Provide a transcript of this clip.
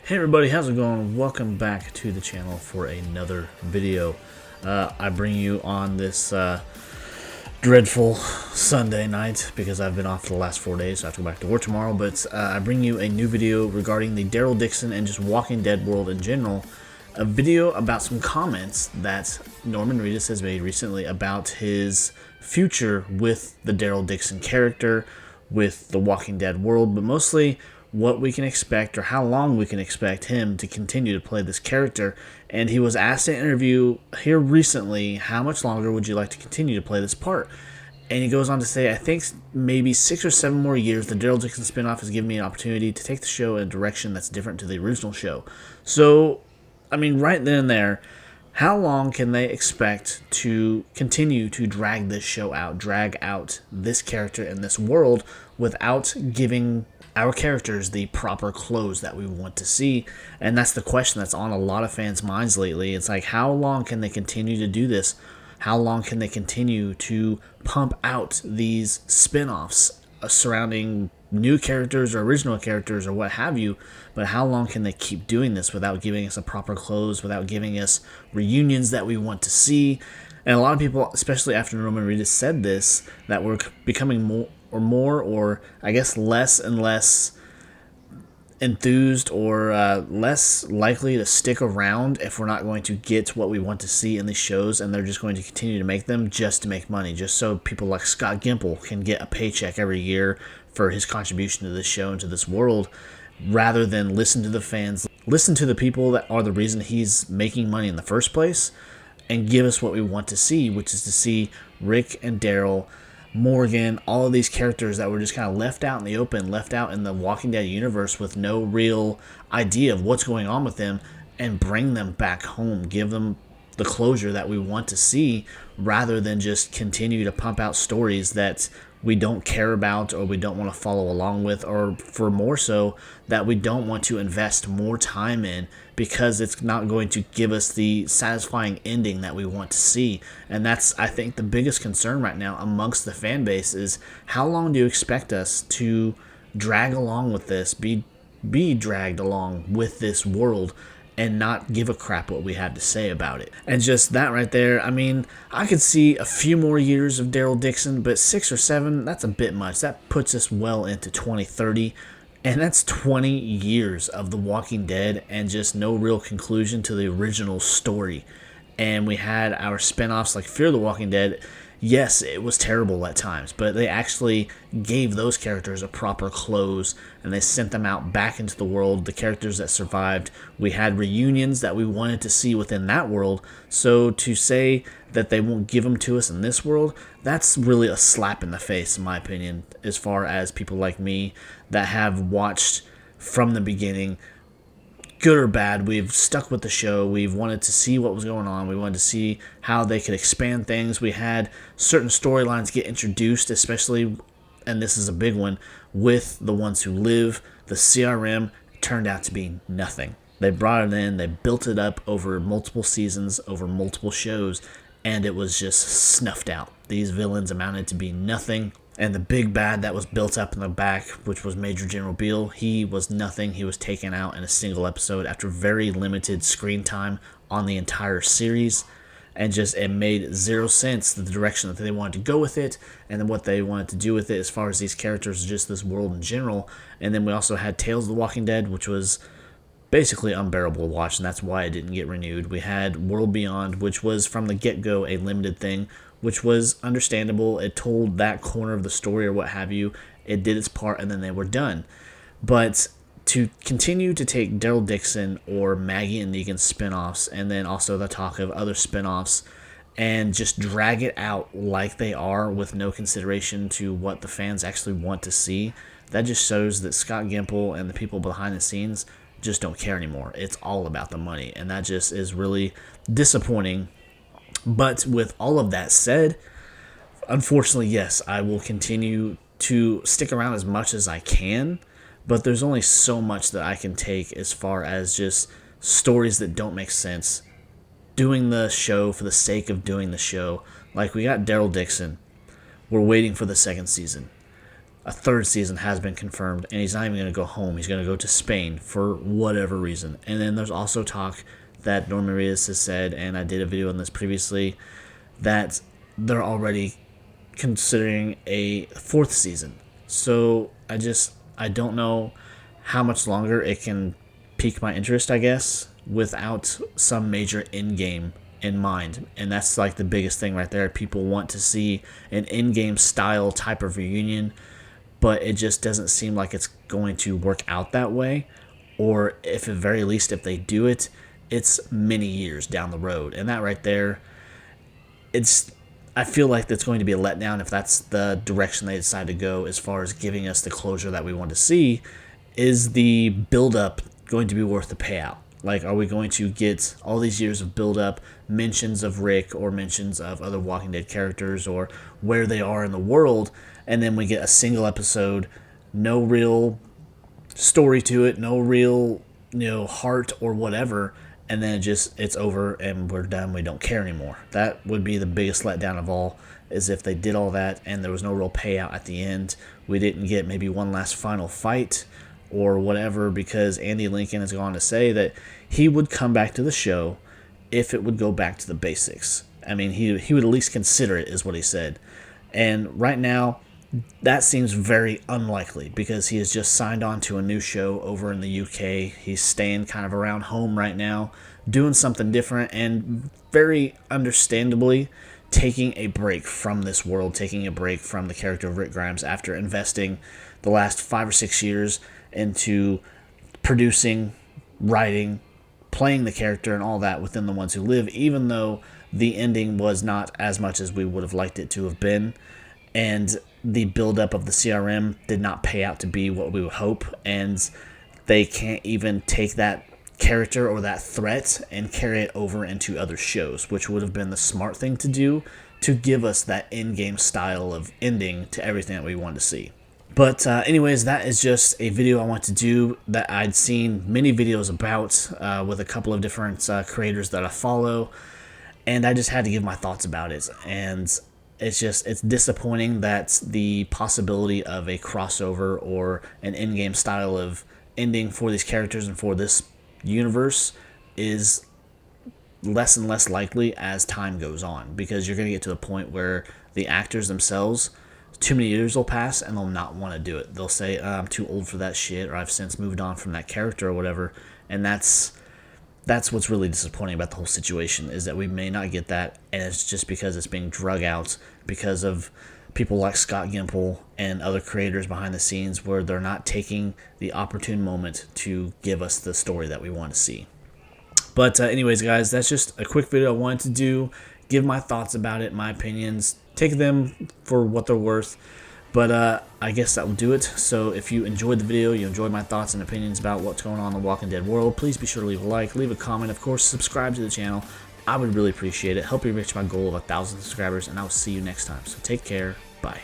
Hey everybody, how's it going? Welcome back to the channel for another video. I bring you on this dreadful Sunday night because I've been off for the last 4 days, so I have to go back to work tomorrow, but I bring you a new video regarding the Daryl Dixon and just Walking Dead world in general. A video about some comments that Norman Reedus has made recently about his future with the Daryl Dixon character, with the Walking Dead world, but mostly what we can expect or how long we can expect him to continue to play this character. And he was asked in an interview here recently, how much longer would you like to continue to play this part? And he goes on to say, I think maybe 6 or 7 more years, the Daryl Dixon spinoff has given me an opportunity to take the show in a direction that's different to the original show. So, I mean, right then and there, how long can they expect to continue to drag this show out, drag out this character in this world without giving our characters the proper close that we want to see? And that's the question that's on a lot of fans' minds lately. It's like, how long can they continue to do this? How long can they continue to pump out these spin-offs surrounding new characters or original characters or what have you, but how long can they keep doing this without giving us a proper close, without giving us reunions that we want to see? And a lot of people, especially after Norman Reedus said this, that we're becoming more, or I guess less and less enthused or less likely to stick around if we're not going to get what we want to see in these shows, and they're just going to continue to make them just to make money, just so people like Scott Gimple can get a paycheck every year for his contribution to this show and to this world, rather than listen to the fans, listen to the people that are the reason he's making money in the first place, and give us what we want to see, which is to see Rick and Daryl, Morgan, all of these characters that were just kind of left out in the open, left out in the Walking Dead universe with no real idea of what's going on with them, and bring them back home, give them the closure that we want to see, rather than just continue to pump out stories that we don't care about or we don't want to follow along with, or for more so, that we don't want to invest more time in because it's not going to give us the satisfying ending that we want to see. And that's, I think, the biggest concern right now amongst the fan base is, how long do you expect us to drag along with this, be dragged along with this world, and not give a crap what we have to say about it? And just that right there, I mean, I could see a few more years of Daryl Dixon, but 6 or 7, that's a bit much. That puts us well into 2030, and that's 20 years of The Walking Dead and just no real conclusion to the original story. And we had our spinoffs like Fear the Walking Dead. Yes, it was terrible at times, but they actually gave those characters a proper close, and they sent them out back into the world, the characters that survived. We had reunions that we wanted to see within that world, so to say that they won't give them to us in this world, that's really a slap in the face, in my opinion, as far as people like me that have watched from the beginning. Good or bad, we've stuck with the show. We've wanted to see what was going on. We wanted to see how they could expand things. We had certain storylines get introduced, especially, and this is a big one, with the ones who live. The CRM turned out to be nothing. They brought it in, they built it up over multiple seasons, over multiple shows, and it was just snuffed out. These villains amounted to be nothing. And the big bad that was built up in the back, which was Major General Beale, he was nothing. He was taken out in a single episode after very limited screen time on the entire series. And just, it made zero sense, the direction that they wanted to go with it, and then what they wanted to do with it as far as these characters, just this world in general. And then we also had Tales of the Walking Dead, which was basically unbearable to watch, and that's why it didn't get renewed. We had World Beyond, which was from the get-go a limited thing, which was understandable. It told that corner of the story or what have you. It did its part, and then they were done. But to continue to take Daryl Dixon or Maggie and Negan spinoffs, and then also the talk of other spinoffs, and just drag it out like they are with no consideration to what the fans actually want to see, that just shows that Scott Gimple and the people behind the scenes just don't care anymore. It's all about the money, and that just is really disappointing. But with all of that said, unfortunately, yes, I will continue to stick around as much as I can, but there's only so much that I can take as far as just stories that don't make sense, doing the show for the sake of doing the show. Like, we got Daryl Dixon. We're waiting for the second season. a third season has been confirmed, and he's not even going to go home. He's going to go to Spain for whatever reason. And then there's also talk that Norman Reedus has said, and I did a video on this previously, that they're already considering a fourth season. So I don't know how much longer it can pique my interest, I guess, without some major in-game in mind. And that's like the biggest thing right there. People want to see an in-game style type of reunion, but it just doesn't seem like it's going to work out that way. Or if at very least if they do it, it's many years down the road. And that right there, I feel like that's going to be a letdown if that's the direction they decide to go as far as giving us the closure that we want to see. Is the build-up going to be worth the payout? Like, are we going to get all these years of build-up, mentions of Rick or mentions of other Walking Dead characters or where they are in the world, and then we get a single episode, no real story to it, no real, heart or whatever, and then it's over and we're done, we don't care anymore. That would be the biggest letdown of all, is if they did all that and there was no real payout at the end. We didn't get maybe one last final fight or whatever, because Andy Lincoln has gone to say that he would come back to the show if it would go back to the basics. I mean, he would at least consider it, is what he said. And right now, that seems very unlikely because he has just signed on to a new show over in the UK. He's staying kind of around home right now, doing something different, and very understandably taking a break from this world, taking a break from the character of Rick Grimes after investing the last 5 or 6 years into producing, writing, playing the character and all that within The Ones Who Live, even though the ending was not as much as we would have liked it to have been. And the buildup of the CRM did not pay out to be what we would hope, and they can't even take that character or that threat and carry it over into other shows, which would have been the smart thing to do to give us that in-game style of ending to everything that we wanted to see. But anyways, that is just a video I want to do that I'd seen many videos about with a couple of different creators that I follow, and I just had to give my thoughts about it. And it's disappointing that the possibility of a crossover or an in-game style of ending for these characters and for this universe is less and less likely as time goes on, because you're going to get to a point where the actors themselves, too many years will pass and they'll not want to do it. They'll say, I'm too old for that shit, or I've since moved on from that character or whatever. And that's what's really disappointing about the whole situation, is that we may not get that, and it's just because it's being drug out because of people like Scott Gimple and other creators behind the scenes, where they're not taking the opportune moment to give us the story that we want to see. But anyways, guys, that's just a quick video I wanted to do, give my thoughts about it, my opinions, take them for what they're worth. But I guess that will do it. So if you enjoyed the video, you enjoyed my thoughts and opinions about what's going on in the Walking Dead world, please be sure to leave a like, leave a comment, of course, subscribe to the channel. I would really appreciate it. Help me reach my goal of 1,000 subscribers, and I will see you next time. So take care. Bye.